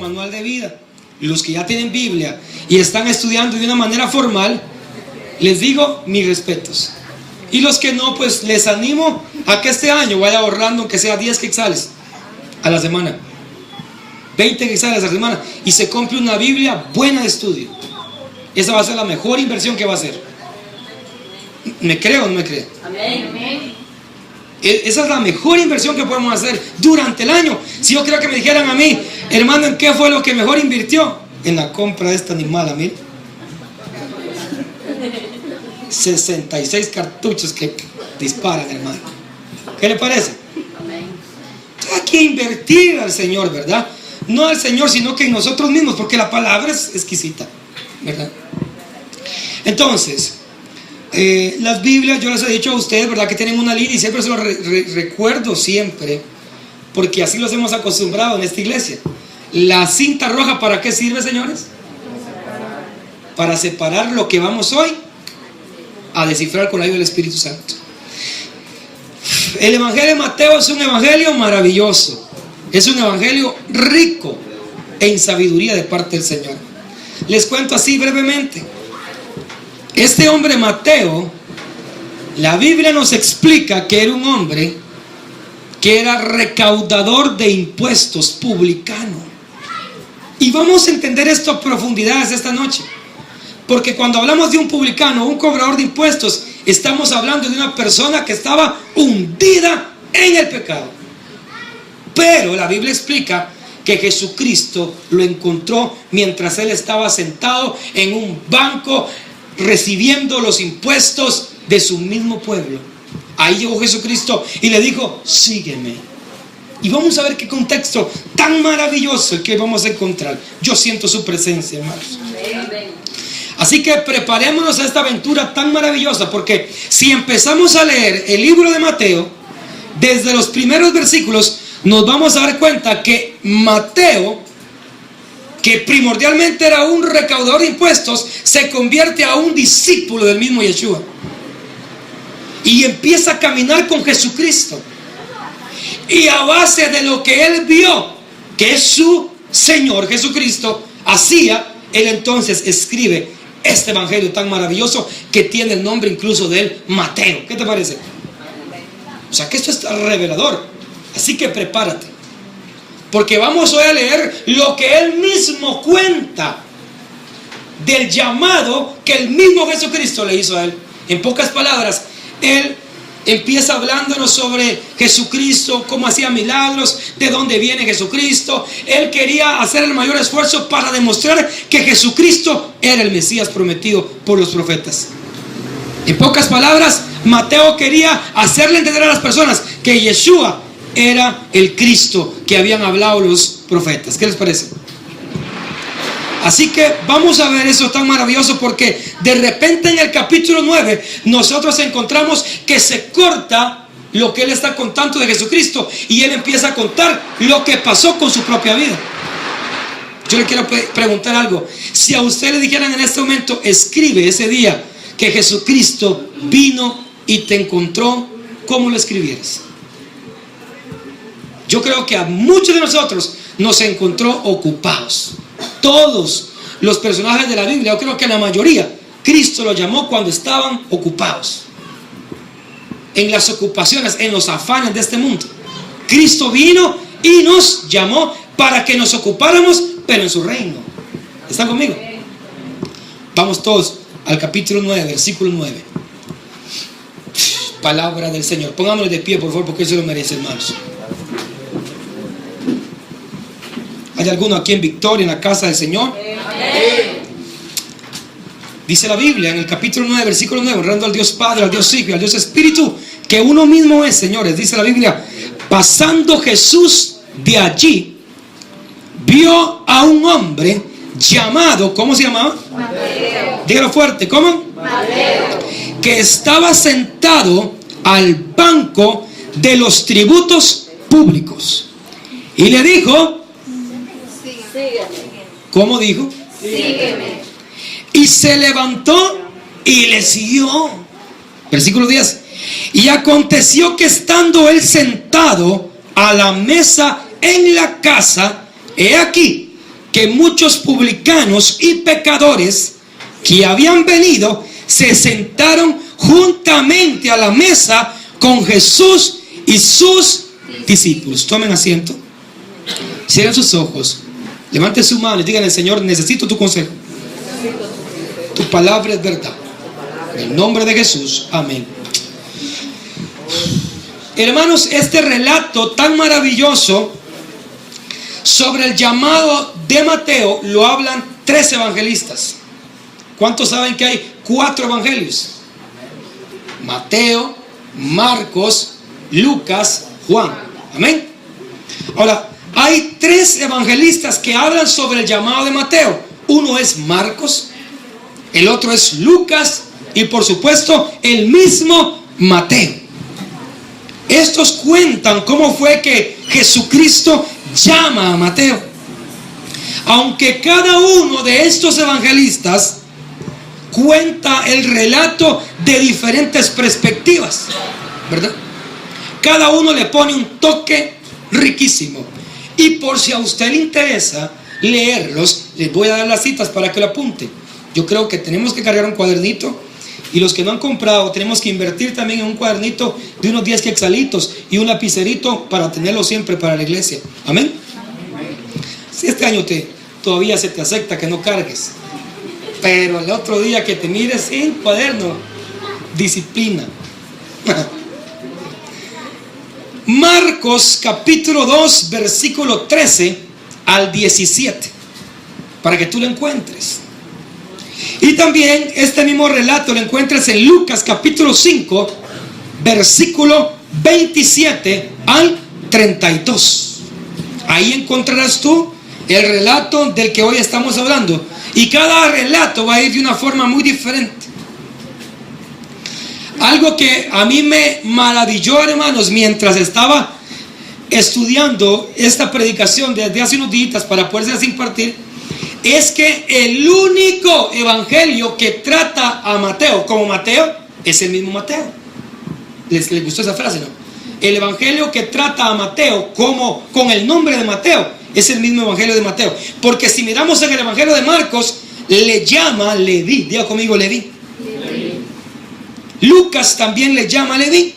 manual de vida. Los que ya tienen Biblia y están estudiando de una manera formal, les digo mis respetos. Y los que no, pues les animo a que este año vaya ahorrando aunque sea 10 quetzales a la semana, 20 quetzales a la semana, y se compre una Biblia buena de estudio. Esa va a ser la mejor inversión que va a hacer. ¿Me cree o no me cree? Amén. Esa es la mejor inversión que podemos hacer durante el año. Si yo creo que me dijeran a mí, hermano, ¿en qué fue lo que mejor invirtió? En la compra de esta animal, mí 66 cartuchos que disparan, hermano. ¿Qué le parece? Hay que invertir al Señor, ¿verdad? No al Señor, sino que en nosotros mismos, porque la palabra es exquisita, ¿verdad? Entonces, las Biblias, yo les he dicho a ustedes, ¿verdad?, que tienen una línea, y siempre se lo recuerdo siempre, porque así los hemos acostumbrado en esta iglesia. La cinta roja, ¿para qué sirve, señores? Para separar lo que vamos hoy a descifrar con la ayuda del Espíritu Santo. El Evangelio de Mateo es un evangelio maravilloso, es un evangelio rico en sabiduría de parte del Señor. Les cuento así brevemente. Este hombre Mateo, la Biblia nos explica que era un hombre que era recaudador de impuestos, publicano. Y vamos a entender esto a profundidades esta noche, porque cuando hablamos de un publicano, un cobrador de impuestos, estamos hablando de una persona que estaba hundida en el pecado. Pero la Biblia explica que Jesucristo lo encontró mientras él estaba sentado en un banco recibiendo los impuestos de su mismo pueblo. Ahí llegó Jesucristo y le dijo: sígueme. Y vamos a ver qué contexto tan maravilloso el que vamos a encontrar. Yo siento su presencia, hermanos. Así que preparémonos a esta aventura tan maravillosa, porque si empezamos a leer el libro de Mateo, desde los primeros versículos nos vamos a dar cuenta que Mateo, que primordialmente era un recaudador de impuestos, se convierte a un discípulo del mismo Yeshua y empieza a caminar con Jesucristo. Y a base de lo que él vio que es su Señor Jesucristo hacía, él entonces escribe este evangelio tan maravilloso que tiene el nombre incluso de él, Mateo. ¿Qué te parece? O sea que esto es revelador. Así que prepárate, porque vamos hoy a leer lo que él mismo cuenta del llamado que el mismo Jesucristo le hizo a él. En pocas palabras, él empieza hablándonos sobre Jesucristo, cómo hacía milagros, de dónde viene Jesucristo. Él quería hacer el mayor esfuerzo para demostrar que Jesucristo era el Mesías prometido por los profetas. En pocas palabras, Mateo quería hacerle entender a las personas que Yeshua era el Cristo que habían hablado los profetas. ¿Qué les parece? Así que vamos a ver eso tan maravilloso, porque de repente en el capítulo 9 nosotros encontramos que se corta lo que él está contando de Jesucristo y él empieza a contar lo que pasó con su propia vida. Yo le quiero preguntar algo. Si a usted le dijeran en este momento, escribe ese día que Jesucristo vino y te encontró, ¿cómo lo escribieras? Yo creo que a muchos de nosotros nos encontró ocupados. Todos los personajes de la Biblia, yo creo que la mayoría, Cristo los llamó cuando estaban ocupados, en las ocupaciones, en los afanes de este mundo. Cristo vino y nos llamó para que nos ocupáramos, pero en su reino. ¿Están conmigo? Vamos todos al capítulo 9, versículo 9. Palabra del Señor. Pongámonos de pie, por favor, porque Él se lo merece, hermanos. ¿Hay alguno aquí en victoria en la casa del Señor? Amén. Dice la Biblia en el capítulo 9, versículo 9, honrando al Dios Padre, al Dios Hijo y al Dios Espíritu, que uno mismo es, señores. Dice la Biblia: pasando Jesús de allí, vio a un hombre llamado, ¿cómo se llamaba? Mateo. Dígalo fuerte, ¿cómo? Mateo. Que estaba sentado al banco de los tributos públicos. Y le dijo, ¿cómo dijo? Sígueme. Y se levantó y le siguió. Versículo 10. Y aconteció que estando él sentado a la mesa en la casa, he aquí que muchos publicanos y pecadores que habían venido se sentaron juntamente a la mesa con Jesús y sus discípulos. Tomen asiento, cierren sus ojos, levanten su mano y digan al Señor: necesito tu consejo, tu palabra es verdad. En el nombre de Jesús, amén. Hermanos, este relato tan maravilloso sobre el llamado de Mateo lo hablan 3 evangelistas. ¿Cuántos saben que hay 4 evangelios? Mateo, Marcos, Lucas, Juan. Amén. Ahora, hay 3 evangelistas que hablan sobre el llamado de Mateo. Uno es Marcos, el otro es Lucas y por supuesto el mismo Mateo. Estos cuentan cómo fue que Jesucristo llama a Mateo. Aunque cada uno de estos evangelistas cuenta el relato de diferentes perspectivas, ¿verdad? Cada uno le pone un toque riquísimo. Y por si a usted le interesa leerlos, les voy a dar las citas para que lo apunte. Yo creo que tenemos que cargar un cuadernito. Y los que no han comprado, tenemos que invertir también en un cuadernito de unos 10 quetzalitos y un lapicerito para tenerlo siempre para la iglesia. Amén. Si este año todavía se te acepta que no cargues, pero el otro día que te mires sin cuaderno, disciplina. Marcos capítulo 2 versículo 13 al 17, para que tú lo encuentres. Y también este mismo relato lo encuentras en Lucas capítulo 5 versículo 27 al 32. Ahí encontrarás tú el relato del que hoy estamos hablando. Y cada relato va a ir de una forma muy diferente. Algo que a mí me maravilló, hermanos, mientras estaba estudiando esta predicación desde hace unos días para poderse impartir, es que el único evangelio que trata a Mateo como Mateo es el mismo Mateo. ¿Les gustó esa frase, no? El evangelio que trata a Mateo como con el nombre de Mateo es el mismo evangelio de Mateo. Porque si miramos en el evangelio de Marcos, le llama Leví. Diga conmigo, Leví. Lucas también le llama Leví.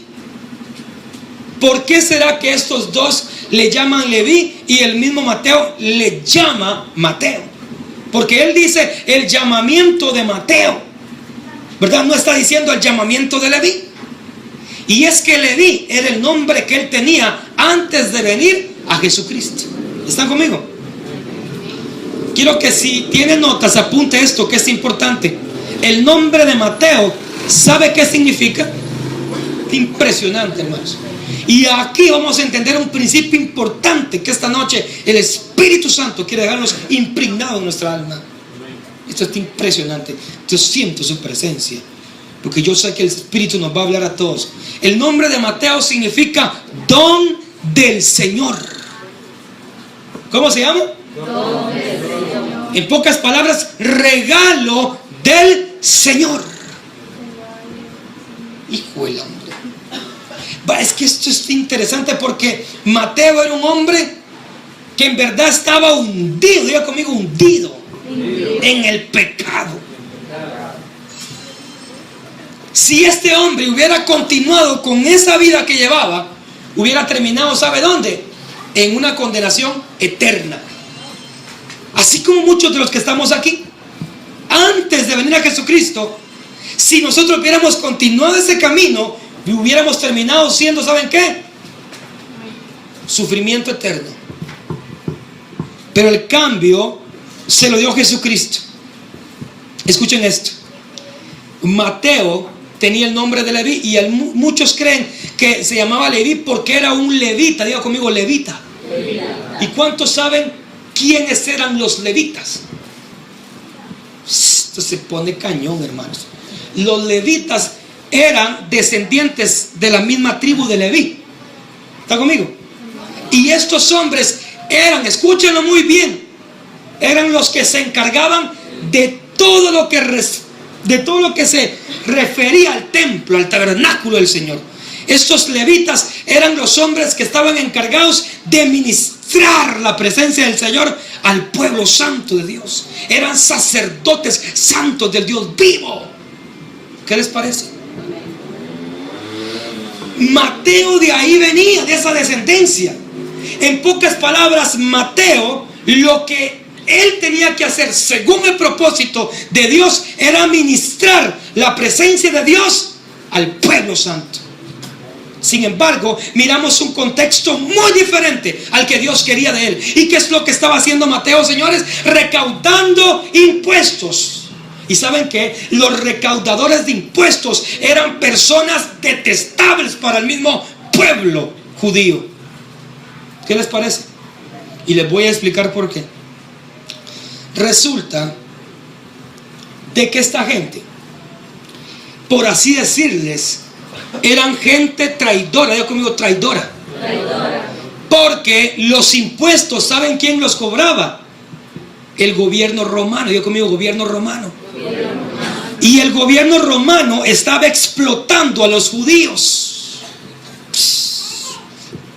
¿Por qué será que estos dos le llaman Leví y el mismo Mateo le llama Mateo? Porque él dice el llamamiento de Mateo, ¿verdad? No está diciendo el llamamiento de Leví. Y es que Leví era el nombre que él tenía antes de venir a Jesucristo. ¿Están conmigo? Quiero que si tiene notas apunte esto, que es importante. El nombre de Mateo, ¿sabe qué significa? Impresionante, hermanos. Y aquí vamos a entender un principio importante que esta noche el Espíritu Santo quiere dejarnos impregnados en nuestra alma. Esto es impresionante. Yo siento su presencia, porque yo sé que el Espíritu nos va a hablar a todos. El nombre de Mateo significa don del Señor. ¿Cómo se llama? Don del Señor. En pocas palabras, regalo del Señor. Hijo del hombre. Es que esto es interesante porque Mateo era un hombre que en verdad estaba hundido, diga conmigo, hundido en el pecado. Si este hombre hubiera continuado con esa vida que llevaba, hubiera terminado, ¿sabe dónde? En una condenación eterna. Así como muchos de los que estamos aquí, antes de venir a Jesucristo, si nosotros hubiéramos continuado ese camino, hubiéramos terminado siendo, ¿saben qué? Sufrimiento eterno. Pero el cambio se lo dio Jesucristo. Escuchen esto. Mateo tenía el nombre de Leví y muchos creen que se llamaba Leví porque era un levita. Diga conmigo, levita. ¿Y cuántos saben quiénes eran los levitas? Esto se pone cañón, hermanos. Los levitas eran descendientes de la misma tribu de Leví. ¿Está conmigo? Y estos hombres eran, escúchenlo muy bien, eran los que se encargaban de todo lo que se refería al templo, al tabernáculo del Señor. Estos levitas eran los hombres que estaban encargados de ministrar la presencia del Señor al pueblo santo de Dios. Eran sacerdotes santos del Dios vivo. ¿Qué les parece? Mateo de ahí venía, de esa descendencia. En pocas palabras, Mateo, lo que él tenía que hacer según el propósito de Dios era ministrar la presencia de Dios al pueblo santo. Sin embargo, miramos un contexto muy diferente al que Dios quería de él. ¿Y qué es lo que estaba haciendo Mateo, señores? Recaudando impuestos. ¿Y saben qué? Los recaudadores de impuestos eran personas detestables para el mismo pueblo judío. ¿Qué les parece? Y les voy a explicar por qué. Resulta de que esta gente, por así decirles, eran gente traidora. Diga conmigo, traidora. Porque los impuestos, ¿saben quién los cobraba? El gobierno romano. Diga conmigo, gobierno romano. Y el gobierno romano estaba explotando a los judíos.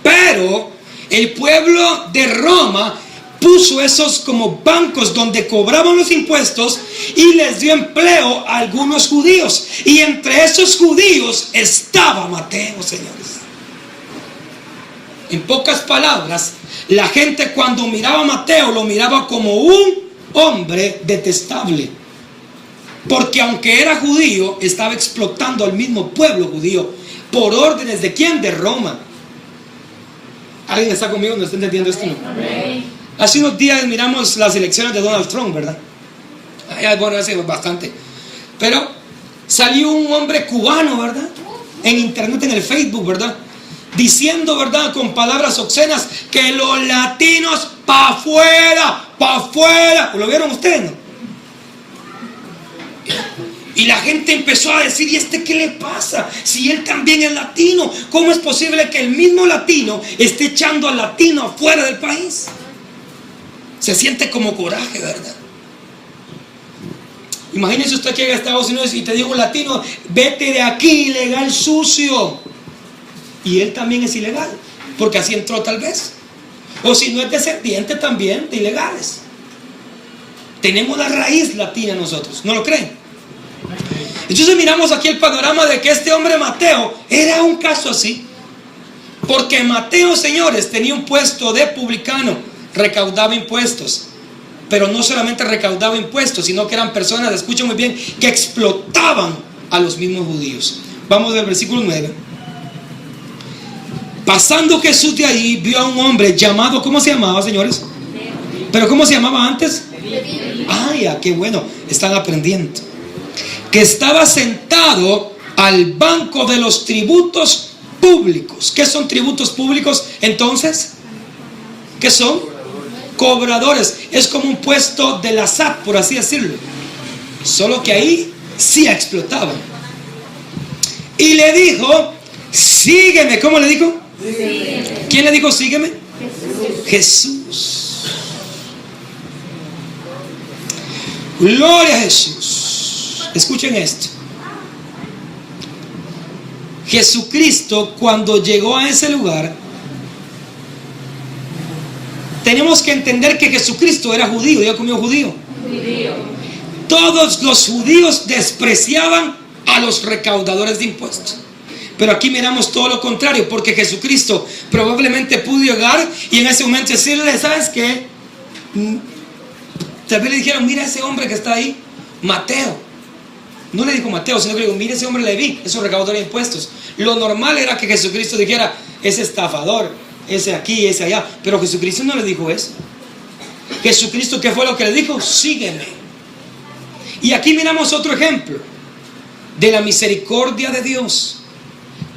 Pero el pueblo de Roma puso esos como bancos donde cobraban los impuestos y les dio empleo a algunos judíos. Y entre esos judíos estaba Mateo, señores. En pocas palabras, la gente cuando miraba a Mateo lo miraba como un hombre detestable. Porque aunque era judío, estaba explotando al mismo pueblo judío. ¿Por órdenes de quién? De Roma. ¿Alguien está conmigo? ¿No está entendiendo esto? Hace unos días miramos las elecciones de Donald Trump, ¿verdad? Bueno, hace bastante. Pero salió un hombre cubano, ¿verdad? En internet, en el Facebook, ¿verdad? Diciendo, ¿verdad? Con palabras obscenas, que los latinos pa' afuera, pa' afuera. ¿Lo vieron ustedes, no? Y la gente empezó a decir, ¿y este qué le pasa? Si él también es latino, ¿cómo es posible que el mismo latino esté echando al latino afuera del país? Se siente como coraje, ¿verdad? Imagínese usted que llega a Estados Unidos y te diga un latino, vete de aquí, ilegal, sucio. Y él también es ilegal, porque así entró tal vez. O si no es descendiente también de ilegales. Tenemos la raíz latina nosotros, ¿no lo creen? Entonces miramos aquí el panorama de que este hombre Mateo era un caso así. Porque Mateo, señores, tenía un puesto de publicano, recaudaba impuestos. Pero no solamente recaudaba impuestos, sino que eran personas, escuchen muy bien, que explotaban a los mismos judíos. Vamos al versículo 9. Pasando Jesús de ahí, vio a un hombre llamado, ¿cómo se llamaba, señores? ¿Pero cómo se llamaba antes? Ay, qué bueno, están aprendiendo. Que estaba sentado al banco de los tributos públicos. ¿Qué son tributos públicos entonces? ¿Qué son? Cobradores. Es como un puesto de la SAT, por así decirlo. Solo que ahí sí explotaban. Y le dijo, sígueme. ¿Cómo le dijo? Sígueme. ¿Quién le dijo sígueme? Jesús. Gloria a Jesús. Escuchen esto. Jesucristo, cuando llegó a ese lugar, tenemos que entender que Jesucristo era judío. ¿Ya comió judío? Todos los judíos despreciaban a los recaudadores de impuestos. Pero aquí miramos todo lo contrario, porque Jesucristo probablemente pudo llegar y en ese momento decirle, ¿sabes qué? Tal vez le dijeron, mira ese hombre que está ahí, Mateo. No le dijo Mateo, sino que le dijo, mire ese hombre Leví, es un recaudador de impuestos. Lo normal era que Jesucristo dijera, ese estafador, ese aquí, ese allá. Pero Jesucristo no le dijo eso. Jesucristo, ¿qué fue lo que le dijo? Sígueme. Y aquí miramos otro ejemplo de la misericordia de Dios.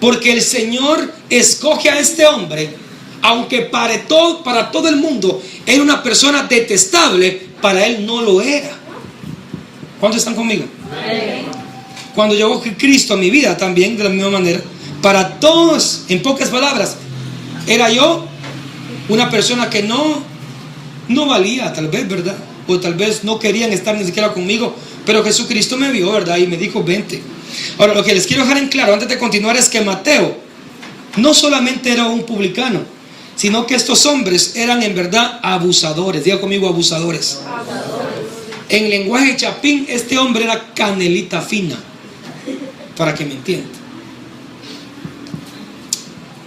Porque el Señor escoge a este hombre, aunque para todo el mundo era una persona detestable, para él no lo era. ¿Cuántos están conmigo? Cuando llegó Cristo a mi vida también, de la misma manera, para todos, en pocas palabras, era yo una persona que no valía, tal vez, ¿verdad? O tal vez no querían estar ni siquiera conmigo, pero Jesucristo me vio, ¿verdad? Y me dijo, vente. Ahora, lo que les quiero dejar en claro antes de continuar es que Mateo no solamente era un publicano, sino que estos hombres eran en verdad abusadores. Diga conmigo, abusadores. En lenguaje chapín, este hombre era canelita fina, para que me entiendan.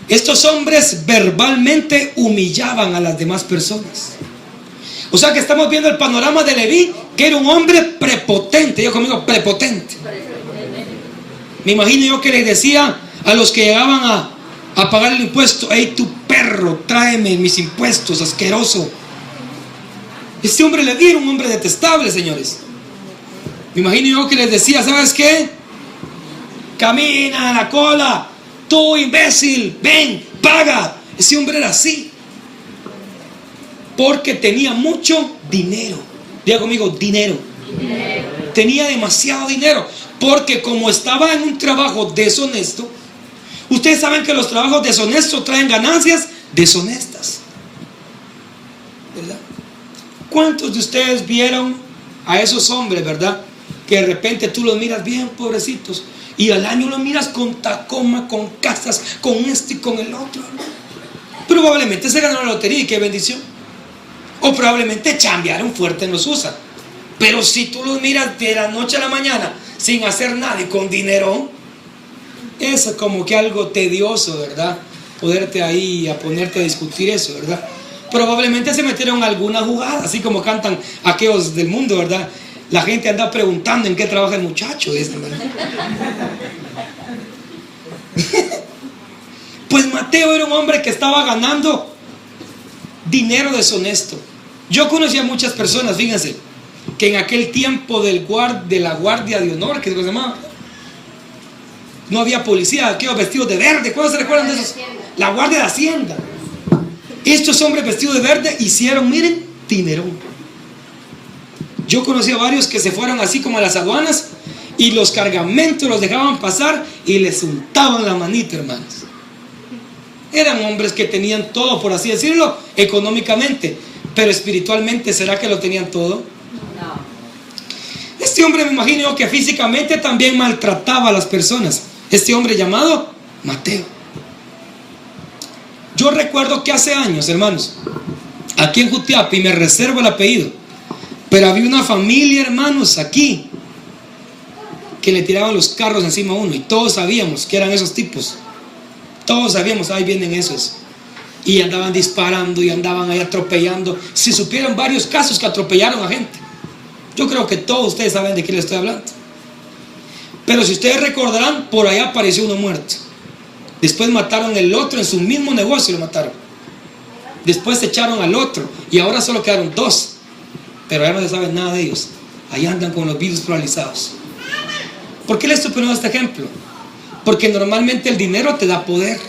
Estos hombres verbalmente humillaban a las demás personas. O sea que estamos viendo el panorama de Leví, que era un hombre prepotente. Diga conmigo, prepotente. Me imagino yo que les decía a los que llegaban a pagar el impuesto: hey, tu perro, tráeme mis impuestos, asqueroso. Este hombre Leví era un hombre detestable, señores. Me imagino yo que les decía: ¿sabes qué? Camina a la cola, tú imbécil, ven, paga. Ese hombre era así, porque tenía mucho dinero. Diga conmigo, dinero. Tenía demasiado dinero, porque como estaba en un trabajo deshonesto. Ustedes saben que los trabajos deshonestos traen ganancias deshonestas, ¿verdad? ¿Cuántos de ustedes vieron a esos hombres, verdad? Que de repente tú los miras bien pobrecitos, y al año los miras con Tacoma, con casas, con esto y con el otro. Probablemente se ganó la lotería y qué bendición. O probablemente chambearon fuerte en los USA. Pero si tú los miras de la noche a la mañana sin hacer nada y con dinero, es como que algo tedioso, ¿verdad? Poderte ahí a ponerte a discutir eso, ¿verdad? Probablemente se metieron alguna jugada, así como cantan aquellos del mundo, ¿verdad? La gente anda preguntando en qué trabaja el muchacho, ¿verdad? Pues Mateo era un hombre que estaba ganando dinero deshonesto. Yo conocí a muchas personas, fíjense, que en aquel tiempo de la guardia de honor, que se llamaba, no había policía, aquellos vestidos de verde. ¿Cuándo se recuerdan de esos? La guardia de Hacienda. Estos hombres vestidos de verde hicieron, miren, dinero. Yo conocí a varios que se fueron así como a las aduanas y los cargamentos los dejaban pasar y les untaban la manita, hermanos. Eran hombres que tenían todo, por así decirlo, económicamente, pero espiritualmente, ¿será que lo tenían todo? No. Este hombre, me imagino yo, que físicamente también maltrataba a las personas. Este hombre llamado Mateo. Yo recuerdo que hace años, hermanos, aquí en Jutiapa, y me reservo el apellido, pero había una familia, hermanos, aquí, que le tiraban los carros encima a uno, y todos sabíamos que eran esos tipos. Todos sabíamos, ahí vienen esos. Y andaban disparando y andaban ahí atropellando. Si supieran varios casos que atropellaron a gente. Yo creo que todos ustedes saben de qué les estoy hablando. Pero si ustedes recordarán, por allá apareció uno muerto. Después mataron el otro en su mismo negocio, lo mataron. Después echaron al otro y ahora solo quedaron dos. Pero ya no se sabe nada de ellos. Ahí andan con los virus paralizados. ¿Por qué les estoy poniendo este ejemplo? Porque normalmente el dinero te da poder.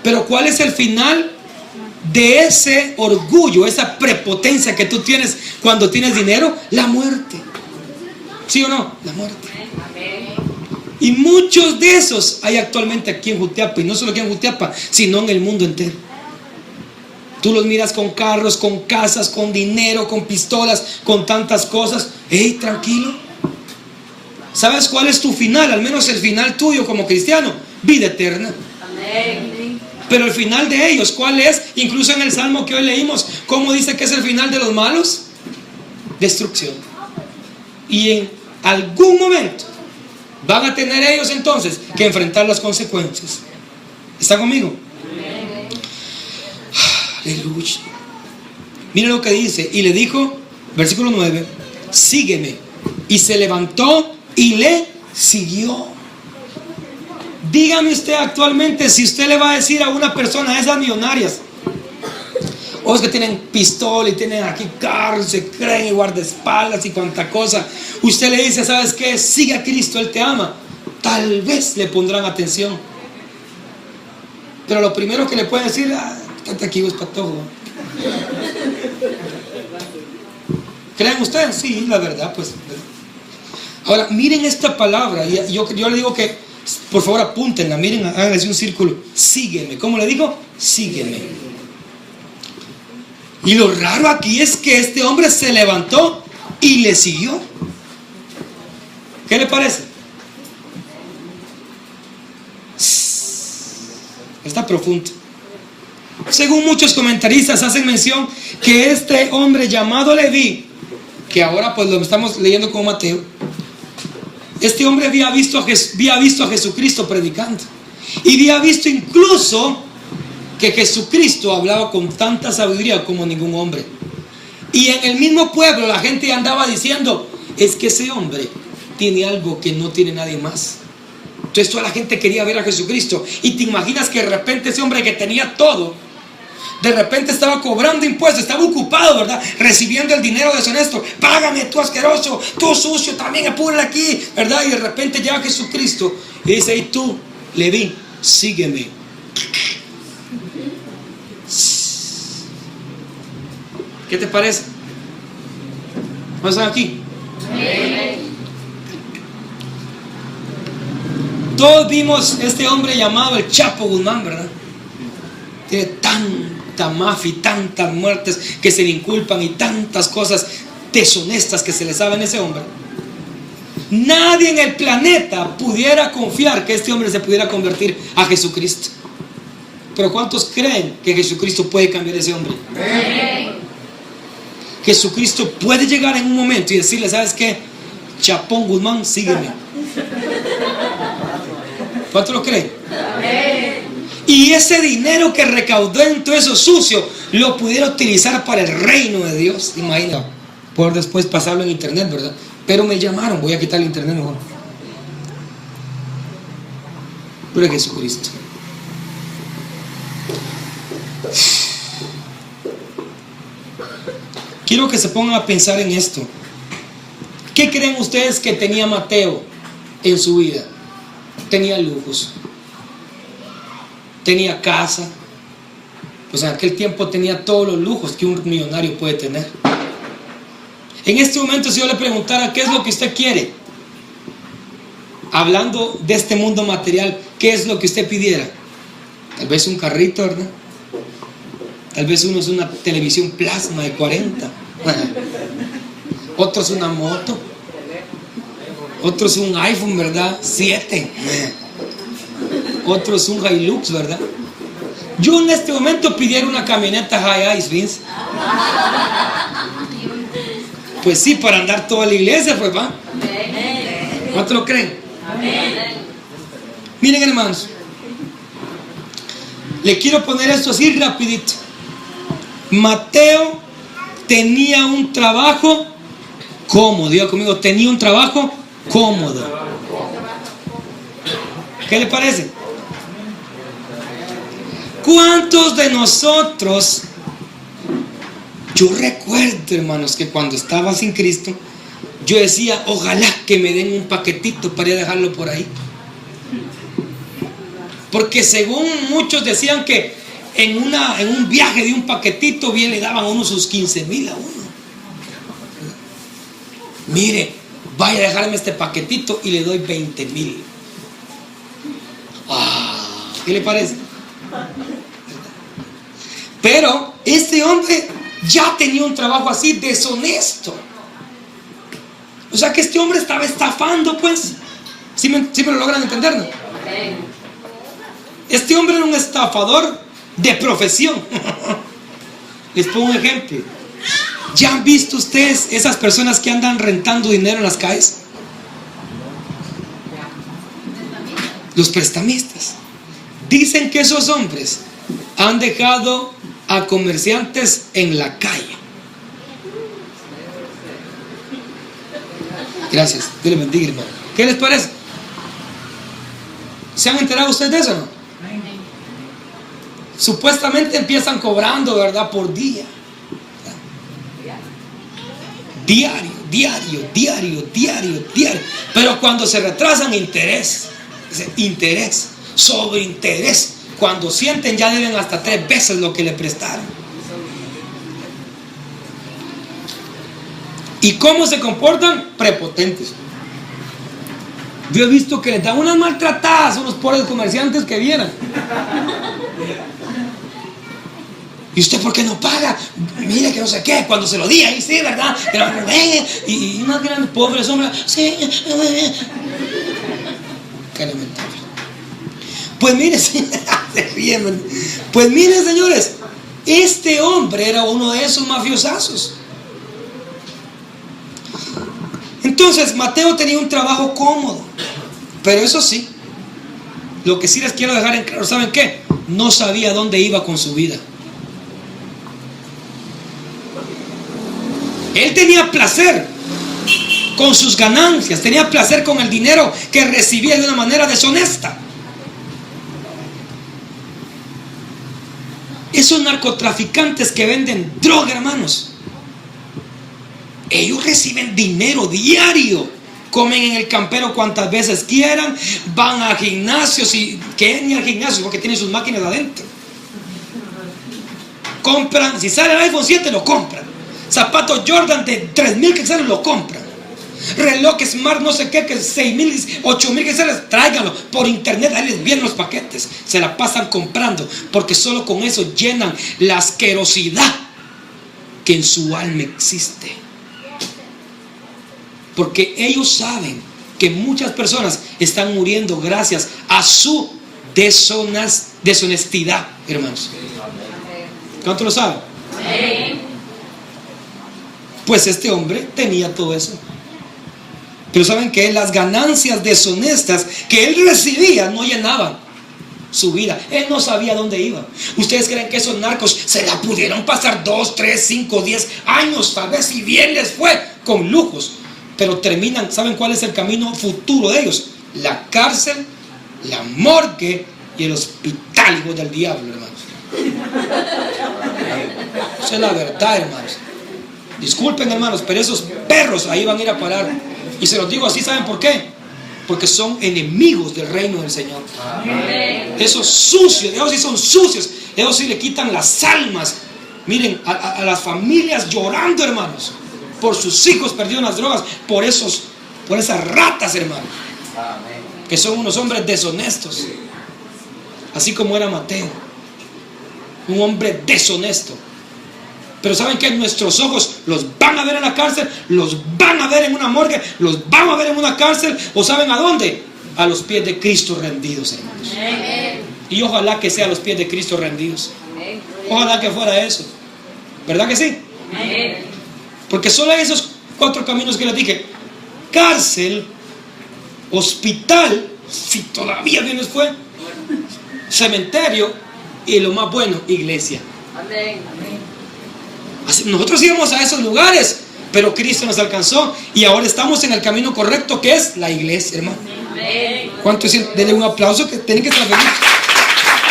Pero ¿cuál es el final de ese orgullo, esa prepotencia que tú tienes cuando tienes dinero? La muerte. ¿Sí o no? La muerte. Y muchos de esos hay actualmente aquí en Jutiapa. Y no solo aquí en Jutiapa, sino en el mundo entero. Tú los miras con carros, con casas, con dinero, con pistolas, con tantas cosas. ¡Ey, tranquilo! ¿Sabes cuál es tu final? Al menos el final tuyo como cristiano: vida eterna. Amén. Pero el final de ellos, ¿cuál es? Incluso en el Salmo que hoy leímos, ¿cómo dice que es el final de los malos? Destrucción. Y en algún momento van a tener ellos entonces que enfrentar las consecuencias. ¿Está conmigo? Amén. Aleluya. Miren lo que dice. Y le dijo, versículo 9: sígueme. Y se levantó y le siguió. Dígame usted actualmente, si usted le va a decir a una persona de esas millonarias, o es que tienen pistola y tienen aquí carros, se creen y guardaespaldas y cuanta cosa, usted le dice: ¿sabes qué? Sigue a Cristo, Él te ama. Tal vez le pondrán atención. Pero lo primero que le pueden decir: estate aquí, vos patojo. ¿Creen ustedes? Sí, la verdad, pues. Ahora, miren esta palabra. Y yo le digo que, por favor, apúntenla, miren, háganle un círculo. Sígueme. ¿Cómo le digo? Sígueme. Y lo raro aquí es que este hombre se levantó y le siguió. ¿Qué le parece? Está profundo. Según muchos comentaristas hacen mención que este hombre llamado Leví, que ahora pues lo estamos leyendo como Mateo, este hombre había visto a Jesucristo predicando, y había visto incluso que Jesucristo hablaba con tanta sabiduría como ningún hombre. Y en el mismo pueblo la gente andaba diciendo: es que ese hombre tiene algo que no tiene nadie más. Entonces toda la gente quería ver a Jesucristo. Y te imaginas que de repente ese hombre que tenía todo, de repente estaba cobrando impuestos, estaba ocupado, ¿verdad? Recibiendo el dinero deshonesto. Págame, tú asqueroso, tú sucio, también apúrale aquí, ¿verdad? Y de repente llega Jesucristo y dice: y tú, Leví, sígueme. ¿Qué te parece? ¿Vamos a estar aquí? Todos vimos este hombre llamado el Chapo Guzmán, ¿verdad? Tiene tanta mafia y tantas muertes que se le inculpan y tantas cosas deshonestas que se le saben a ese hombre. Nadie en el planeta pudiera confiar que este hombre se pudiera convertir a Jesucristo. Pero ¿cuántos creen que Jesucristo puede cambiar a ese hombre? Jesucristo puede llegar en un momento y decirle: ¿sabes qué? Chapón Guzmán, sígueme. ¿Cuántos lo creen? Y ese dinero que recaudó en todo eso sucio lo pudiera utilizar para el reino de Dios. Imagina, poder después pasarlo en internet, ¿verdad? Pero me llamaron, voy a quitar el internet mejor. Pero Jesucristo. Quiero que se pongan a pensar en esto. ¿Qué creen ustedes que tenía Mateo en su vida? Tenía lujos, tenía casa. Pues en aquel tiempo tenía todos los lujos que un millonario puede tener. En este momento, si yo le preguntara: ¿qué es lo que usted quiere? Hablando de este mundo material, ¿qué es lo que usted pidiera? Tal vez un carrito, ¿verdad? Tal vez uno es una televisión plasma de 40. Otro es una moto. Otro es un iPhone, ¿verdad? 7. Otro es un Hilux, ¿verdad? Yo en este momento pidiera una camioneta High Ice, Vince. Pues sí, para andar toda la iglesia, pues va. ¿Cuántos lo creen? Miren, hermanos, le quiero poner esto así rapidito. Mateo tenía un trabajo cómodo. Diga conmigo: tenía un trabajo cómodo. ¿Qué le parece? ¿Cuántos de nosotros? Yo recuerdo, hermanos, que cuando estaba sin Cristo, yo decía: ojalá que me den un paquetito para ir a dejarlo por ahí. Porque según muchos decían que en un viaje de un paquetito bien le daban a uno sus 15,000 a uno. Mire, vaya a dejarme este paquetito y le doy 20,000. ¿Qué le parece? Pero este hombre ya tenía un trabajo así deshonesto. O sea que este hombre estaba estafando, pues. ¿Sí me lo logran entender, no? Este hombre era un estafador de profesión. Les pongo un ejemplo. ¿Ya han visto ustedes esas personas que andan rentando dinero en las calles? Los prestamistas. Dicen que esos hombres han dejado a comerciantes en la calle. Gracias, Dios les bendiga, hermano. ¿Qué les parece? ¿Se han enterado ustedes de eso o no? Supuestamente empiezan cobrando, ¿verdad? Por día. Diario. Pero cuando se retrasan, interés sobre interés. Cuando sienten, ya deben hasta 3 veces lo que le prestaron. ¿Y cómo se comportan? Prepotentes. Yo he visto que les dan unas maltratadas a unos pobres comerciantes que vieran. ¿Y usted por qué no paga? Mire que no sé qué, cuando se lo di ahí, sí, ¿verdad? Y más grandes, pobres hombres, sí. Qué lamentable. Pues mire, se ríen. Pues miren, señores, Este hombre era uno de esos mafiosazos. Entonces Mateo tenía un trabajo cómodo, pero eso sí, lo que sí les quiero dejar en claro, ¿saben qué? No sabía dónde iba con su vida. Él tenía placer con sus ganancias, tenía placer con el dinero que recibía de una manera deshonesta. Esos narcotraficantes que venden droga, hermanos, ellos reciben dinero diario, comen en el campero cuantas veces quieran, van a gimnasios y que ni al gimnasio porque tienen sus máquinas adentro. Compran, si sale el iPhone 7 lo compran, zapatos Jordan de 3,000 quetzales lo compran, reloj Smart no sé qué, que 6,000, 8,000 quetzales, tráiganlo por internet, ahí les vienen los paquetes, se la pasan comprando, porque solo con eso llenan la asquerosidad que en su alma existe. Porque ellos saben que muchas personas están muriendo gracias a su deshonestidad, hermanos. ¿Cuánto lo saben? Pues este hombre tenía todo eso. Pero saben que las ganancias deshonestas que él recibía no llenaban su vida. Él no sabía dónde iba. ¿Ustedes creen que esos narcos se la pudieron pasar 2, 3, 5, 10 años? Tal vez si bien les fue con lujos. Pero terminan, ¿saben cuál es el camino futuro de ellos? La cárcel, la morgue y el hospital, hijo del diablo, hermanos. Esa es la verdad, hermanos. Disculpen, hermanos, pero esos perros ahí van a ir a parar. Y se los digo así, ¿saben por qué? Porque son enemigos del reino del Señor. Esos sucios, ellos sí son sucios. Ellos sí le quitan las almas. Miren, a las familias llorando, hermanos, por sus hijos perdidos en las drogas, por esas ratas, hermanos, que son unos hombres deshonestos, así como era Mateo, un hombre deshonesto. Pero saben que nuestros ojos los van a ver en la cárcel, los van a ver en una morgue, los van a ver en una cárcel, o ¿saben a dónde? A los pies de Cristo rendidos, hermanos. Y ojalá que sea a los pies de Cristo rendidos. Ojalá que fuera eso. ¿Verdad que sí? Porque solo hay esos 4 caminos que les dije: cárcel, hospital, si todavía bien les fue, cementerio y lo más bueno, iglesia. Así, nosotros íbamos a esos lugares, pero Cristo nos alcanzó y ahora estamos en el camino correcto, que es la iglesia, hermano. ¿Cuántos dicen? Denle un aplauso, que tienen que estar felices.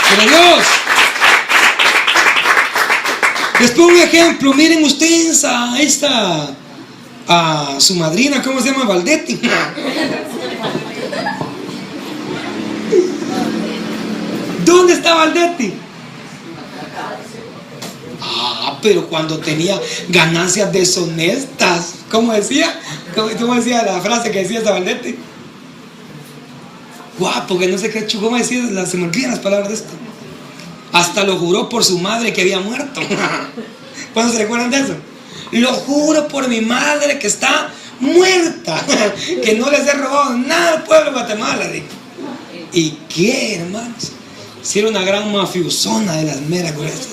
Pero Dios. Les pongo un ejemplo. Miren ustedes a su madrina, ¿cómo se llama? Valdetti. ¿Dónde está Valdetti? Pero cuando tenía ganancias deshonestas, ¿cómo decía? ¿Cómo decía la frase que decía esta Valdetti? Guapo, que no sé qué, ¿cómo decía? Se me olvidan las palabras de esto. Hasta lo juró por su madre que había muerto. ¿Cuándo se recuerdan de eso? Lo juro por mi madre que está muerta, que no les he robado nada al pueblo de Guatemala, dijo. ¿Y qué, hermanos? Si era una gran mafiosona de las meras gruesas.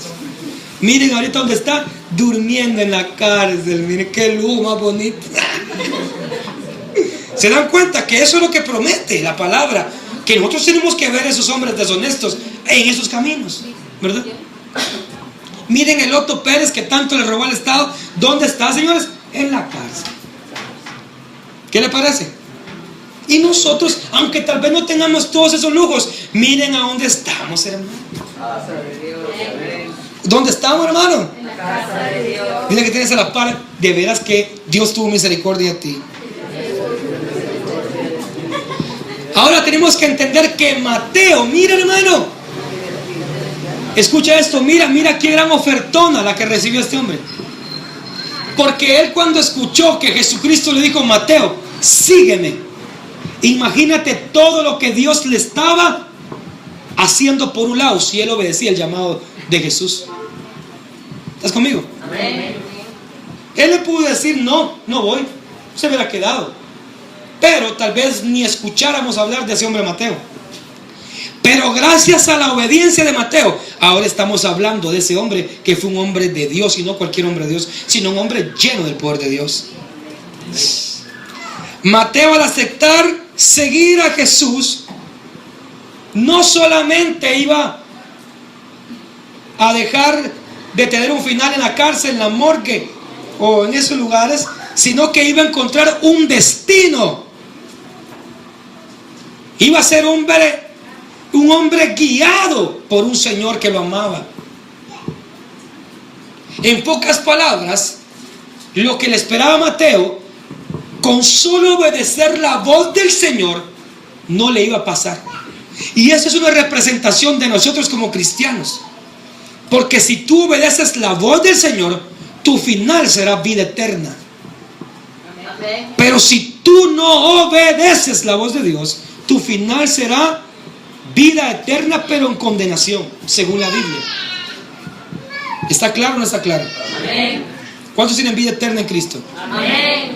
Miren ahorita dónde está, durmiendo en la cárcel. Miren qué luz más bonito. ¿Se dan cuenta que eso es lo que promete la palabra? Que nosotros tenemos que ver a esos hombres deshonestos en esos caminos, ¿verdad? Miren el Otto Pérez, que tanto le robó al Estado. ¿Dónde está, señores? En la cárcel. ¿Qué le parece? Y nosotros, aunque tal vez no tengamos todos esos lujos, miren a dónde estamos, hermano. ¿Dónde estamos, hermano? En la casa de Dios. Dile que tienes a la par. De veras que Dios tuvo misericordia de ti. Ahora tenemos que entender que Mateo, mira, hermano, escucha esto, mira qué gran ofertona la que recibió este hombre. Porque él, cuando escuchó que Jesucristo le dijo: Mateo, sígueme, imagínate todo lo que Dios le estaba haciendo por un lado, si él obedecía el llamado de Jesús. ¿Estás conmigo? Amén. Él le pudo decir: no voy, se hubiera quedado. Pero tal vez ni escucháramos hablar de ese hombre Mateo. Pero gracias a la obediencia de Mateo, ahora estamos hablando de ese hombre que fue un hombre de Dios, y no cualquier hombre de Dios, sino un hombre lleno del poder de Dios. Mateo, al aceptar seguir a Jesús, no solamente iba a dejar de tener un final en la cárcel, en la morgue o en esos lugares, sino que iba a encontrar un destino. Iba a ser un hombre guiado por un Señor que lo amaba. En pocas palabras, lo que le esperaba a Mateo, con solo obedecer la voz del Señor, no le iba a pasar. Y eso es una representación de nosotros como cristianos. Porque si tú obedeces la voz del Señor, tu final será vida eterna. Pero si tú no obedeces la voz de Dios, tu final será vida eterna, pero en condenación, según la Biblia. ¿Está claro o no está claro? Amén. ¿Cuántos tienen vida eterna en Cristo? Amén.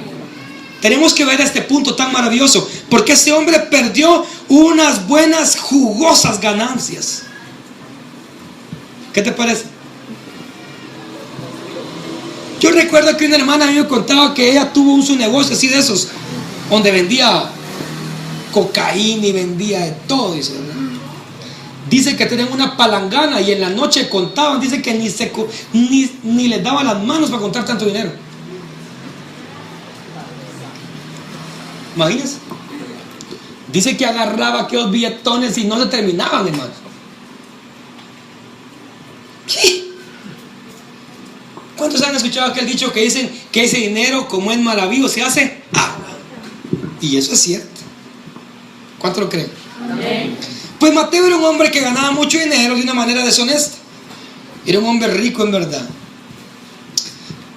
Tenemos que ver este punto tan maravilloso, porque ese hombre perdió unas buenas, jugosas ganancias. ¿Qué te parece? Yo recuerdo que una hermana a mí me contaba que ella tuvo su negocio así de esos, donde vendía cocaína y vendía de todo, dice que tenían una palangana y en la noche contaban, dice que ni les daban las manos para contar tanto dinero. Imagínense. Dice que agarraba aquellos billetones y no se terminaban, hermano. ¿Qué? ¿Cuántos han escuchado aquel dicho que dicen que ese dinero, como es mal habido, se hace agua? Y eso es cierto. ¿Cuántos lo creen? Amén. Pues Mateo era un hombre que ganaba mucho dinero de una manera deshonesta. Era un hombre rico en verdad,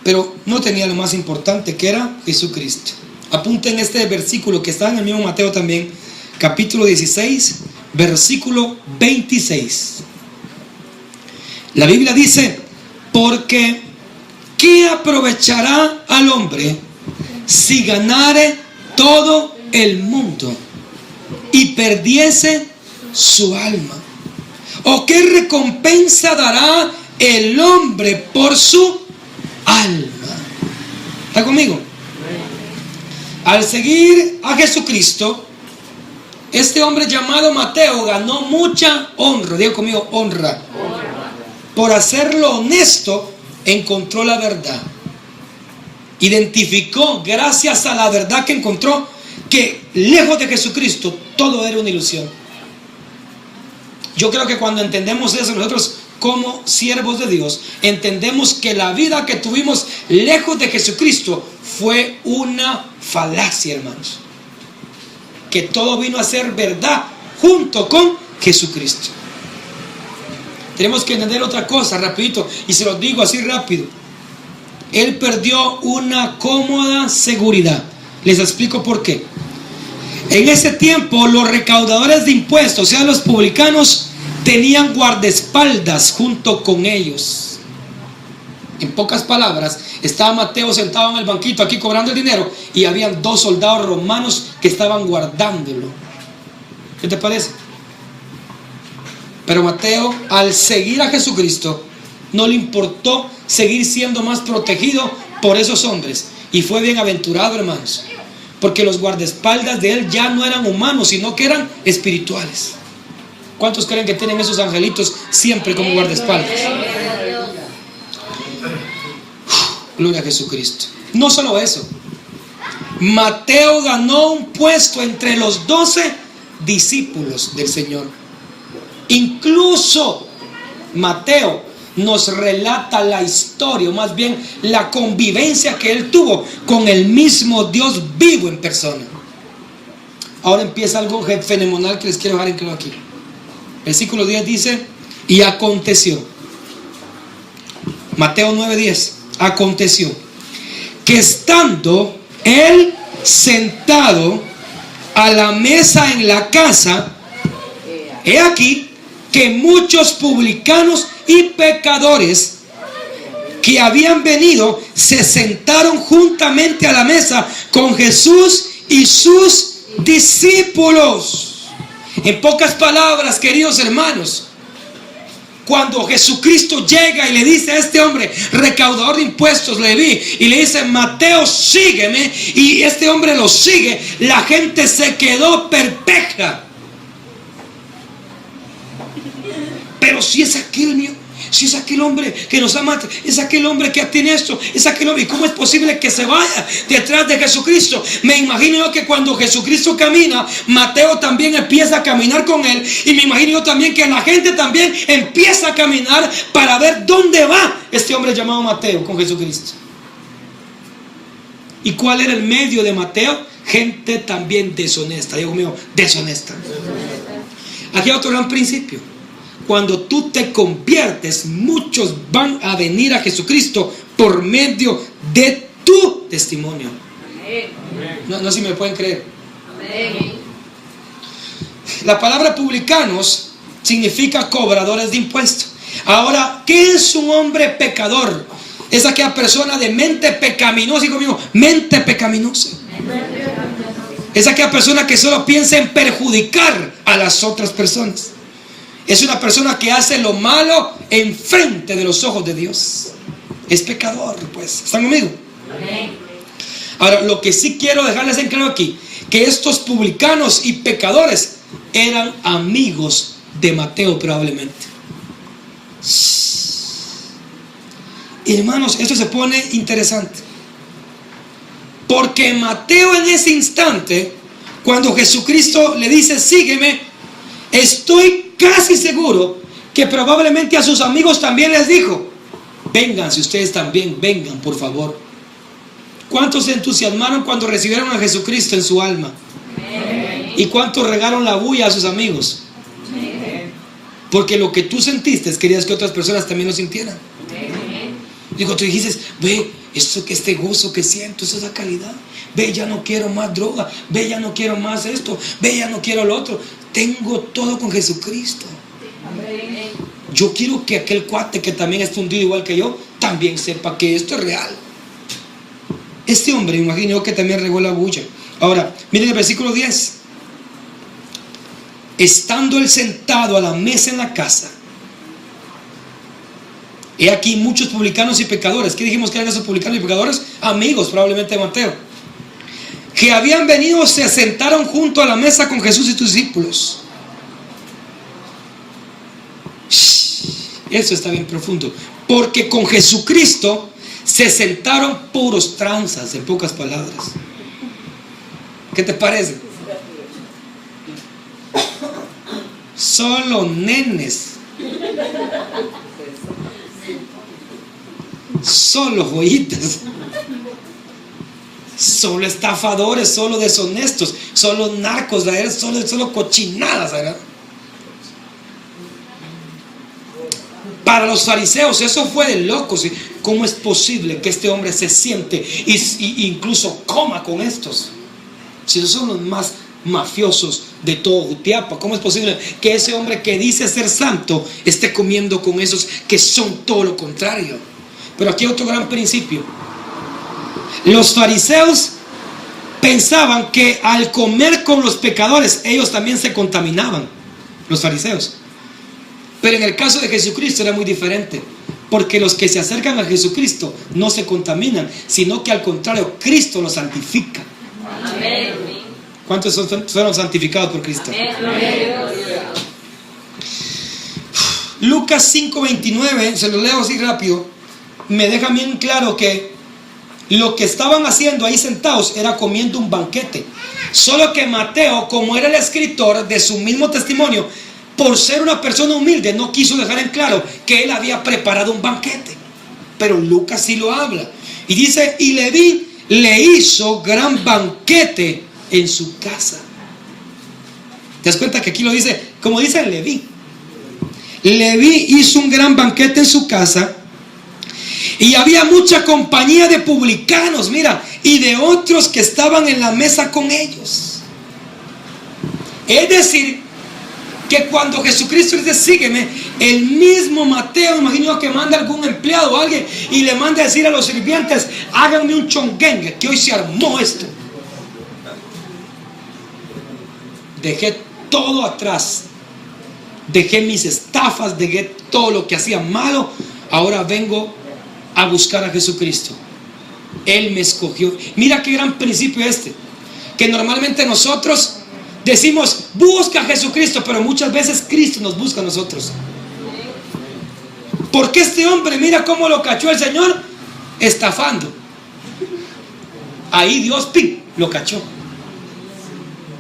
pero no tenía lo más importante, que era Jesucristo. Apunten este versículo que está en el mismo Mateo también, capítulo 16, versículo 26. La Biblia dice: porque ¿qué aprovechará al hombre si ganare todo el mundo y perdiese su alma? ¿O qué recompensa dará el hombre por su alma? ¿Está conmigo? Al seguir a Jesucristo, este hombre llamado Mateo ganó mucha honra. Digo conmigo, honra. Por hacerlo honesto, encontró la verdad. Identificó, gracias a la verdad que encontró, que lejos de Jesucristo todo era una ilusión. Yo creo que cuando entendemos eso, nosotros como siervos de Dios, entendemos que la vida que tuvimos lejos de Jesucristo fue una falacia, hermanos. Que todo vino a ser verdad junto con Jesucristo. Tenemos que entender otra cosa, rapidito, y se lo digo así rápido. Él perdió una cómoda seguridad. Les explico por qué. En ese tiempo, los recaudadores de impuestos, o sea, los publicanos, tenían guardaespaldas junto con ellos. En pocas palabras, estaba Mateo sentado en el banquito aquí cobrando el dinero, y habían 2 soldados romanos que estaban guardándolo. ¿Qué te parece? Pero Mateo, al seguir a Jesucristo, no le importó seguir siendo más protegido por esos hombres, y fue bienaventurado, hermanos, porque los guardaespaldas de él ya no eran humanos, sino que eran espirituales. ¿Cuántos creen que tienen esos angelitos siempre como guardaespaldas? Gloria a Jesucristo. No solo eso, Mateo ganó un puesto entre los 12 discípulos del Señor. Incluso Mateo nos relata la historia, o más bien la convivencia que él tuvo con el mismo Dios vivo en persona. Ahora empieza algo fenomenal que les quiero dejar en claro aquí. Versículo 10 dice: y aconteció, Mateo 9:10, aconteció que estando él sentado a la mesa en la casa, he aquí que muchos publicanos y pecadores que habían venido se sentaron juntamente a la mesa con Jesús y sus discípulos. En pocas palabras, queridos hermanos, cuando Jesucristo llega y le dice a este hombre, recaudador de impuestos, Leví, y le dice, Mateo, sígueme, y este hombre lo sigue, la gente se quedó perpleja. Pero si es aquel hombre que nos ama, es aquel hombre que tiene esto, es aquel hombre, ¿y cómo es posible que se vaya detrás de Jesucristo? Me imagino yo que cuando Jesucristo camina, Mateo también empieza a caminar con él, y me imagino yo también que la gente también empieza a caminar para ver dónde va este hombre llamado Mateo con Jesucristo. ¿Y cuál era el medio de Mateo? Gente también deshonesta. Dios mío, deshonesta. Aquí hay otro gran principio. Cuando tú te conviertes, muchos van a venir a Jesucristo por medio de tu testimonio. No sé si me pueden creer. La palabra publicanos significa cobradores de impuestos. Ahora, ¿qué es un hombre pecador? Es aquella persona de mente pecaminosa. Digo mío, mente pecaminosa. Es aquella persona que solo piensa en perjudicar a las otras personas. Es una persona que hace lo malo en frente de los ojos de Dios. Es pecador, pues. ¿Están conmigo? Amén. Ahora, lo que sí quiero dejarles en claro aquí, que estos publicanos y pecadores eran amigos de Mateo probablemente. Hermanos, esto se pone interesante. Porque Mateo en ese instante, cuando Jesucristo le dice, sígueme, estoy casi seguro que probablemente a sus amigos también les dijo, vengan, si ustedes también, vengan por favor. ¿Cuántos se entusiasmaron cuando recibieron a Jesucristo en su alma? ¿Y cuántos regaron la bulla a sus amigos? Porque lo que tú sentiste, querías que otras personas también lo sintieran. Digo, tú dijiste, ve, este gozo que siento, esa es la calidad. Ve, ya no quiero más droga. Ve, ya no quiero más esto. Ve, ya no quiero lo otro. Tengo todo con Jesucristo. Yo quiero que aquel cuate que también es fundido igual que yo, también sepa que esto es real. Este hombre, imagino yo que también regó la bulla. Ahora, miren el versículo 10. Estando él sentado a la mesa en la casa, he aquí muchos publicanos y pecadores. ¿Qué dijimos que eran esos publicanos y pecadores? Amigos probablemente de Mateo, que habían venido, se sentaron junto a la mesa con Jesús y sus discípulos. Eso está bien profundo. Porque con Jesucristo se sentaron puros tranzas, en pocas palabras. ¿Qué te parece? Solo nenes, solo joyitas, solo estafadores, solo deshonestos, solo narcos, solo cochinadas, ¿verdad? Para los fariseos eso fue de locos. ¿Cómo es posible que este hombre se siente y incluso coma con estos? Si esos son los más mafiosos de todo Jutiapa, ¿cómo es posible que ese hombre que dice ser santo esté comiendo con esos que son todo lo contrario? Pero aquí hay otro gran principio. Los fariseos pensaban que al comer con los pecadores ellos también se contaminaban, los fariseos. Pero en el caso de Jesucristo era muy diferente, porque los que se acercan a Jesucristo no se contaminan, sino que al contrario, Cristo los santifica. Amén. ¿Cuántos fueron santificados por Cristo? Amén. Lucas 5:29, se lo leo así rápido, me deja bien claro que lo que estaban haciendo ahí sentados era comiendo un banquete. Solo que Mateo, como era el escritor de su mismo testimonio, por ser una persona humilde, no quiso dejar en claro que él había preparado un banquete. Pero Lucas sí lo habla. Y dice, y Leví le hizo gran banquete en su casa. ¿Te das cuenta que aquí lo dice? Como dice Leví. Leví hizo un gran banquete en su casa. Y había mucha compañía de publicanos, mira, y de otros que estaban en la mesa con ellos. Es decir, que cuando Jesucristo dice sígueme, el mismo Mateo, imagino que manda algún empleado o alguien y le manda a decir a los sirvientes, háganme un chonguengue, que hoy se armó esto. Dejé todo atrás. Dejé mis estafas, dejé todo lo que hacía malo. Ahora vengo a buscar a Jesucristo. Él me escogió. Mira qué gran principio este, que normalmente nosotros decimos busca a Jesucristo, pero muchas veces Cristo nos busca a nosotros. Porque este hombre, mira cómo lo cachó el Señor, estafando. Ahí Dios lo cachó.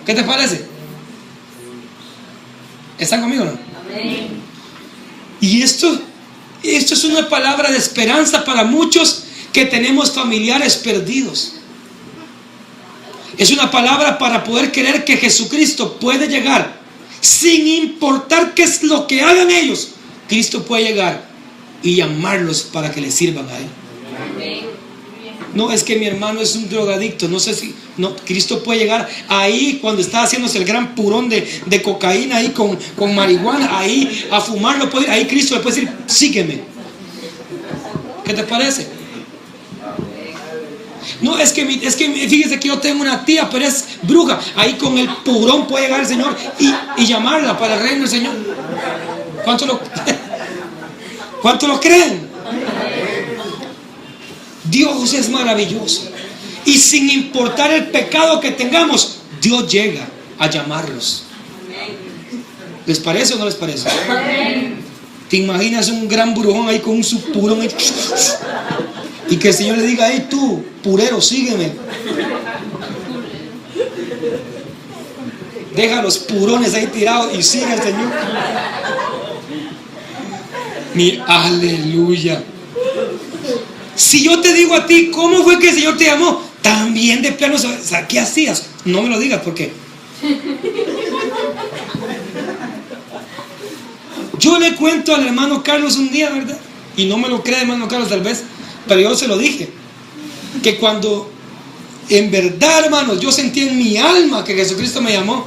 ¿Qué te parece? ¿Están conmigo o no? Amén. Y esto es una palabra de esperanza para muchos que tenemos familiares perdidos. Es una palabra para poder creer que Jesucristo puede llegar, sin importar qué es lo que hagan ellos. Cristo puede llegar y llamarlos para que le sirvan a Él. Amén. No, es que mi hermano es un drogadicto. No sé si no, Cristo puede llegar ahí cuando está haciéndose el gran purón de cocaína ahí con marihuana, ahí a fumarlo. Ahí Cristo le puede decir, sígueme. ¿Qué te parece? No, es que fíjese que yo tengo una tía, pero es bruja. Ahí con el purón puede llegar el Señor y llamarla para el reino del Señor. ¿Cuánto lo creen? Dios es maravilloso. Y sin importar el pecado que tengamos, Dios llega a llamarlos. ¿Les parece o no les parece? ¿Te imaginas un gran brujón ahí con un subpurón y que el Señor le diga, hey tú, purero, sígueme? Deja los purones ahí tirados y sigue al Señor. Aleluya. Si yo te digo a ti, ¿cómo fue que el Señor te llamó? También de plano, ¿qué hacías? No me lo digas, ¿por qué? Yo le cuento al hermano Carlos un día, ¿verdad? Y no me lo cree, hermano Carlos, tal vez, pero yo se lo dije, que cuando en verdad, hermanos, yo sentí en mi alma que Jesucristo me llamó,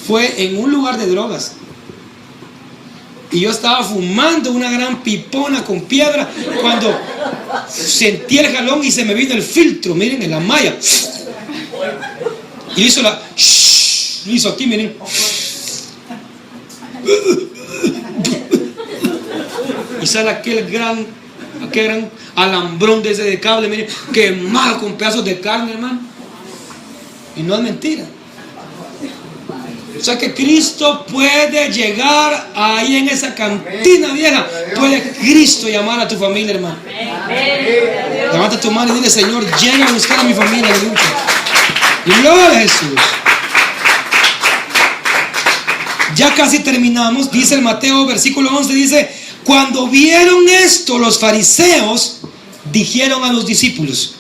fue en un lugar de drogas. Y yo estaba fumando una gran pipona con piedra cuando sentí el jalón y se me vino el filtro, miren, en la malla. Y hizo hizo aquí, miren. Y sale aquel gran alambrón de ese de cable, miren, quemado con pedazos de carne, hermano. Y no es mentira. O sea que Cristo puede llegar ahí en esa cantina vieja. Puede Cristo llamar a tu familia, hermano. Levanta tu mano y dile, Señor, llega a buscar a mi familia. Gloria a Jesús. Ya casi terminamos. Dice el Mateo, versículo 11, dice, cuando vieron esto, los fariseos dijeron a los discípulos,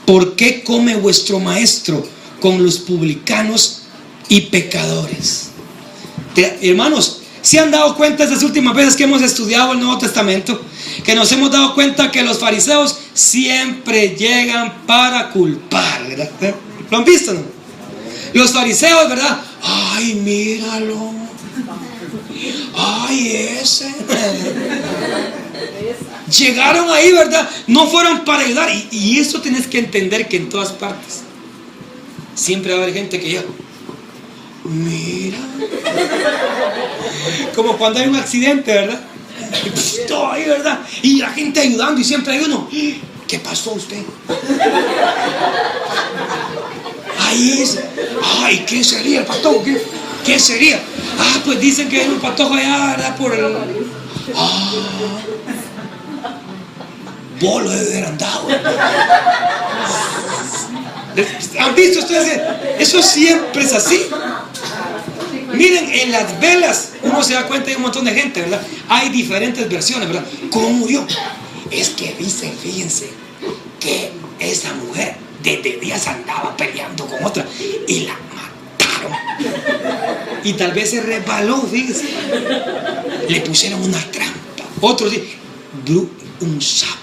¿por qué come vuestro maestro con los publicanos y pecadores? Hermanos, ¿se han dado cuenta estas últimas veces que hemos estudiado el Nuevo Testamento? Que nos hemos dado cuenta que los fariseos siempre llegan para culpar, ¿verdad? ¿Lo han visto, no? Los fariseos, ¿verdad? Ay, míralo. Ay, ese. Llegaron ahí, ¿verdad? No fueron para ayudar. Y eso tienes que entender, que en todas partes siempre va a haber gente que llega, mira, como cuando hay un accidente, ¿verdad? Y todo ahí, ¿verdad? Y la gente ayudando, y siempre hay uno, ¿qué pasó usted? Ahí es, ay, ¿qué sería el patojo? ¿Qué sería? Ah, pues dicen que hay un patojo allá, ¿verdad? Por el bolo de haber andado. ¿Han visto ustedes? Eso siempre es así. Miren, en las velas uno se da cuenta de un montón de gente, ¿verdad? Hay diferentes versiones, ¿verdad? ¿Cómo murió? Es que dicen, fíjense, que esa mujer desde días andaba peleando con otra y la mataron. Y tal vez se resbaló, fíjense. Le pusieron una trampa. Otros dicen, un sapo.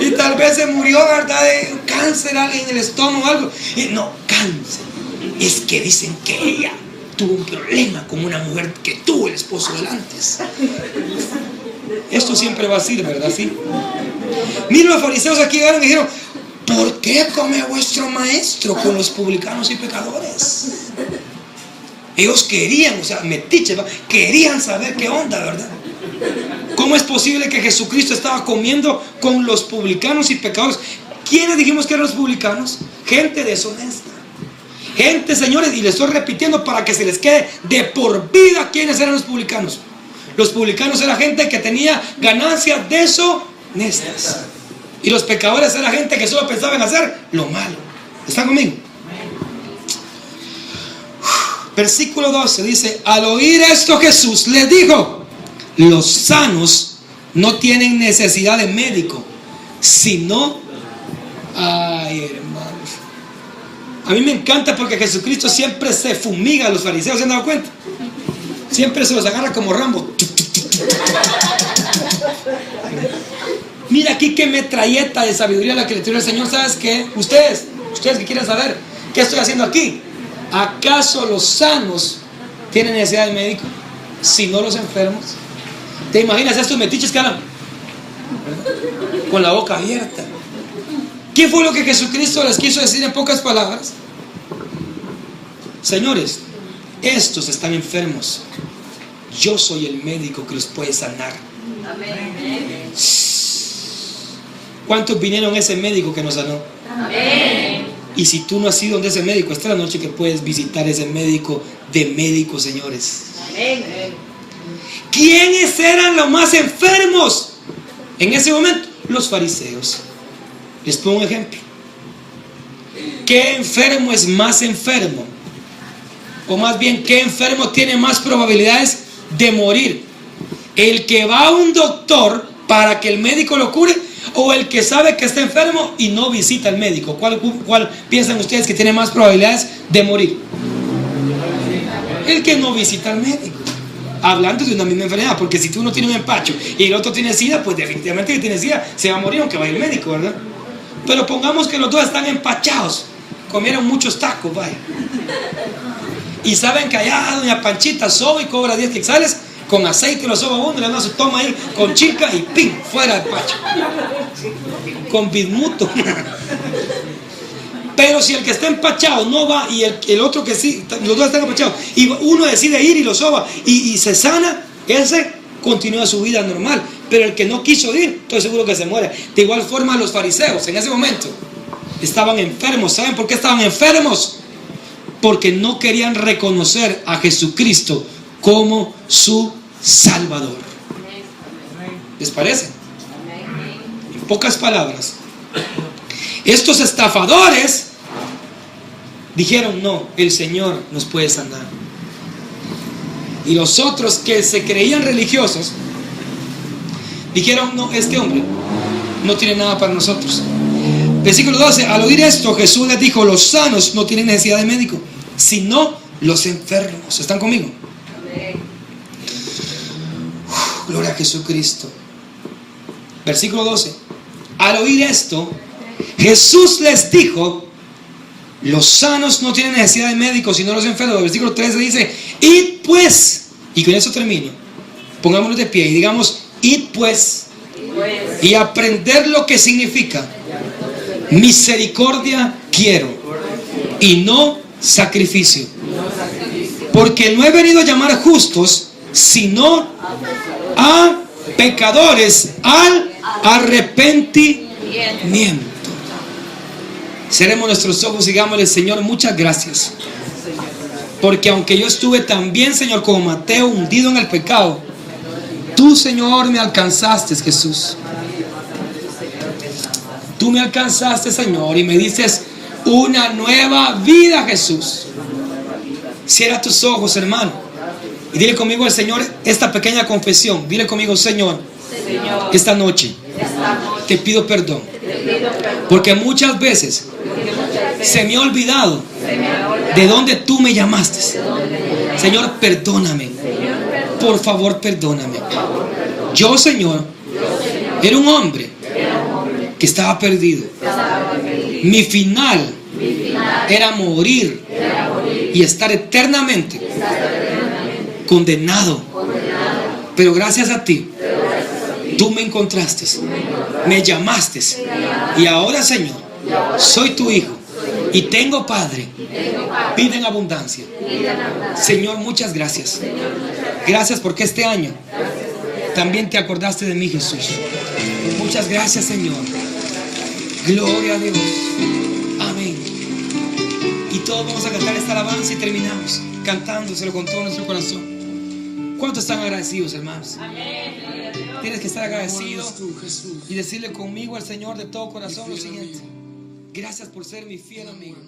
Y tal vez se murió, ¿verdad? De cáncer en el estómago o algo. Y no, cáncer. Es que dicen que ella tuvo un problema con una mujer que tuvo el esposo del antes. Esto siempre va a ser, ¿verdad? ¿Sí? Miren, los fariseos aquí llegaron y dijeron, ¿por qué come vuestro maestro con los publicanos y pecadores? Ellos querían, o sea, metiches, querían saber qué onda, ¿verdad? ¿Cómo es posible que Jesucristo estaba comiendo con los publicanos y pecadores? ¿Quiénes dijimos que eran los publicanos? Gente deshonesta. Gente, señores, y les estoy repitiendo para que se les quede de por vida quiénes eran los publicanos. Los publicanos era gente que tenía ganancias deshonestas. Y los pecadores era gente que solo pensaba en hacer lo malo. ¿Están conmigo? Versículo 12 dice: al oír esto Jesús les dijo: los sanos no tienen necesidad de médico, sino... Ay, hermanos, a mí me encanta porque Jesucristo siempre se fumiga a los fariseos. ¿Se han dado cuenta? Siempre se los agarra como Rambo. Mira aquí qué metralleta de sabiduría la que le tiró el Señor. ¿Sabes qué? Ustedes que quieren saber qué estoy haciendo aquí, ¿acaso los sanos tienen necesidad de médico, si no los enfermos? ¿Te imaginas estos metiches que hablan con la boca abierta? ¿Qué fue lo que Jesucristo les quiso decir en pocas palabras? Señores, estos están enfermos. Yo soy el médico que los puede sanar. Amén. ¿Cuántos vinieron a ese médico que nos sanó? Amén. Y si tú no has ido donde ese médico, esta es la noche que puedes visitar ese médico de médicos, señores. Amén. ¿Quiénes eran los más enfermos en ese momento? Los fariseos. Les pongo un ejemplo. ¿Qué enfermo es más enfermo? O más bien, ¿qué enfermo tiene más probabilidades de morir? ¿El que va a un doctor para que el médico lo cure, o el que sabe que está enfermo y no visita al médico? ¿Cuál piensan ustedes que tiene más probabilidades de morir? El que no visita al médico. Hablando de una misma enfermedad, porque si uno tiene un empacho y el otro tiene SIDA, pues definitivamente el que tiene SIDA se va a morir aunque vaya al médico, ¿verdad? Pero pongamos que los dos están empachados, comieron muchos tacos, vaya, y saben que allá doña Panchita soba y cobra 10 quetzales, con aceite lo soba uno, le dan su toma ahí con chica y ¡pim! Fuera del pacho, con bismuto. Pero si el que está empachado no va y el otro que sí, los dos están empachados, y uno decide ir y lo soba y se sana, ese continúa su vida normal. Pero el que no quiso ir, estoy seguro que se muere. De igual forma los fariseos en ese momento estaban enfermos. ¿Saben por qué estaban enfermos? Porque no querían reconocer a Jesucristo como su Salvador. ¿Les parece? En pocas palabras, estos estafadores dijeron: no, el Señor nos puede sanar. Y los otros que se creían religiosos dijeron: no, este hombre no tiene nada para nosotros. Versículo 12: al oír esto Jesús les dijo: los sanos no tienen necesidad de médico, sino los enfermos. ¿Están conmigo? Gloria a Jesucristo. Versículo 12: al oír esto Jesús les dijo: los sanos no tienen necesidad de médicos, sino los enfermos. Versículo 13 dice: id pues, y con eso termino, pongámonos de pie y digamos: id pues, y aprender lo que significa misericordia quiero y no sacrificio, porque no he venido a llamar justos, sino a pecadores al arrepentimiento. Cerremos nuestros ojos y digámosle: Señor, muchas gracias, porque aunque yo estuve también, Señor, como Mateo, hundido en el pecado, tú, Señor, me alcanzaste, Jesús. Tú me alcanzaste, Señor, y me dices una nueva vida, Jesús. Cierra tus ojos, hermano, y dile conmigo al Señor esta pequeña confesión. Dile conmigo: Señor, esta noche te pido perdón, porque muchas veces se me ha olvidado de dónde tú me llamaste. Señor, perdóname. Por favor, perdóname. Yo, Señor, era un hombre que estaba perdido. Mi final era morir y estar eternamente condenado. Pero gracias a ti, tú me encontraste, me llamaste, y ahora, Señor, soy tu hijo y tengo Padre, vida en abundancia. Señor, muchas gracias. Gracias porque este año también te acordaste de mí, Jesús. Muchas gracias, Señor. Gloria a Dios. Amén. Y todos vamos a cantar esta alabanza y terminamos cantándoselo con todo nuestro corazón. ¿Cuántos están agradecidos, hermanos? Tienes que estar agradecido y decirle conmigo al Señor de todo corazón lo siguiente: gracias por ser mi fiel amigo.